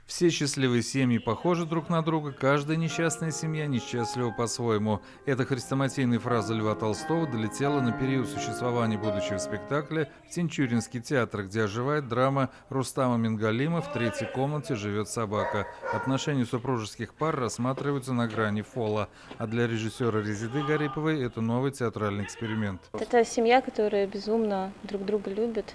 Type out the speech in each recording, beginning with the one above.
Все счастливые семьи похожи друг на друга, каждая несчастная семья несчастлива по-своему. Эта хрестоматийная фраза Льва Толстого долетела на период существования будущего спектакля в Тинчуринский театр, где оживает драма Рустама Мингалима «В третьей комнате живет собака». Отношения супружеских пар рассматриваются на грани фола, а для режиссера Резиды Гариповой это новый театральный эксперимент. Это семья, которая безумно друг друга любит.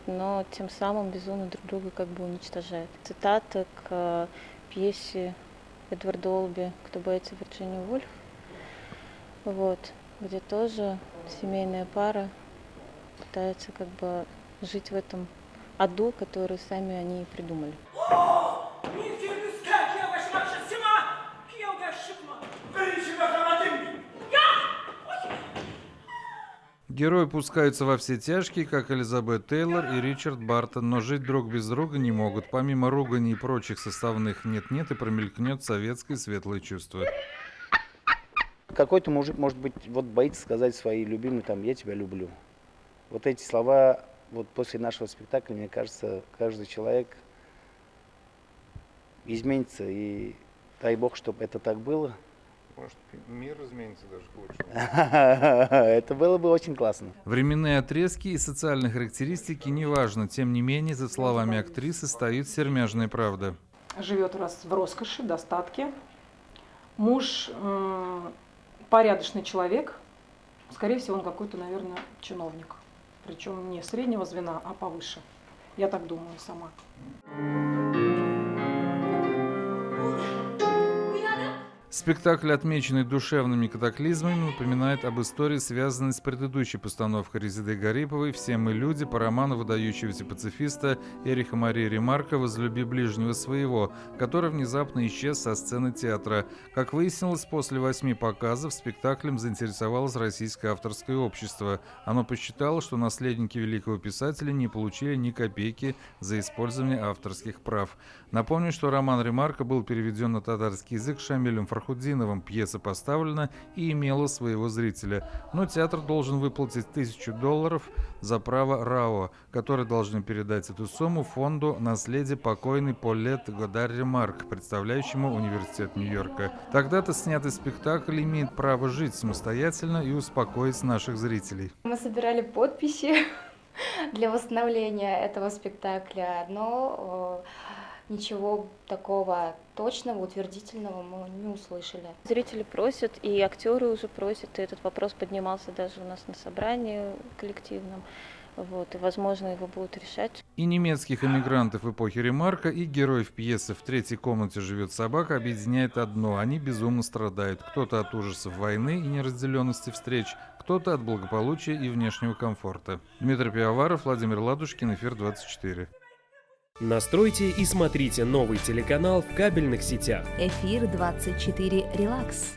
Но тем самым безумно друг друга как бы уничтожает. Цитата к пьесе Эдварда Олби «Кто боится Вирджинию Вульф», где тоже семейная пара пытается как бы жить в этом аду, который сами они и придумали. Герои пускаются во все тяжкие, как Элизабет Тейлор и Ричард Бартон, но жить друг без друга не могут. Помимо ругани и прочих составных «нет-нет» и промелькнет советское светлое чувство. Какой-то мужик, может быть, боится сказать своей любимой, «я тебя люблю». Вот эти слова, после нашего спектакля, мне кажется, каждый человек изменится. И дай бог, чтобы это так было. Может, мир изменится даже к лучшему. Это было бы очень классно. Временные отрезки и социальные характеристики неважно. Тем не менее, за словами актрисы стоит сермяжная правда. Живет в роскоши, достатке. Муж порядочный человек. Скорее всего, он какой-то, наверное, чиновник. Причем не среднего звена, а повыше. Я так думаю сама. Спектакль, отмеченный душевными катаклизмами, напоминает об истории, связанной с предыдущей постановкой Резиды Гариповой «Все мы люди» по роману выдающегося пацифиста Эриха Марии Ремарка «Возлюби ближнего своего», который внезапно исчез со сцены театра. Как выяснилось, после 8 показов спектаклем заинтересовалось Российское авторское общество. Оно посчитало, что наследники великого писателя не получили ни копейки за использование авторских прав. Напомню, что роман Ремарка был переведен на татарский язык Шамилем Фархудиновым. Пьеса поставлена и имела своего зрителя. Но театр должен выплатить $1000 за право РАО, которые должны передать эту сумму фонду наследия покойной Полет Годар Ремарк, представляющему Университет Нью-Йорка. Тогда-то снятый спектакль имеет право жить самостоятельно и успокоить наших зрителей. Мы собирали подписи для восстановления этого спектакля, но ничего такого точного, утвердительного мы не услышали. Зрители просят, и актеры уже просят, и этот вопрос поднимался даже у нас на собрании коллективном. И, возможно, его будут решать. И немецких эмигрантов эпохи Ремарка, и героев пьесы «В третьей комнате живет собака» объединяет одно – они безумно страдают. Кто-то от ужасов войны и неразделенности встреч, кто-то от благополучия и внешнего комфорта. Дмитрий Пивоваров, Владимир Ладушкин, Эфир 24. Настройте и смотрите новый телеканал в кабельных сетях. Эфир 24 «Релакс».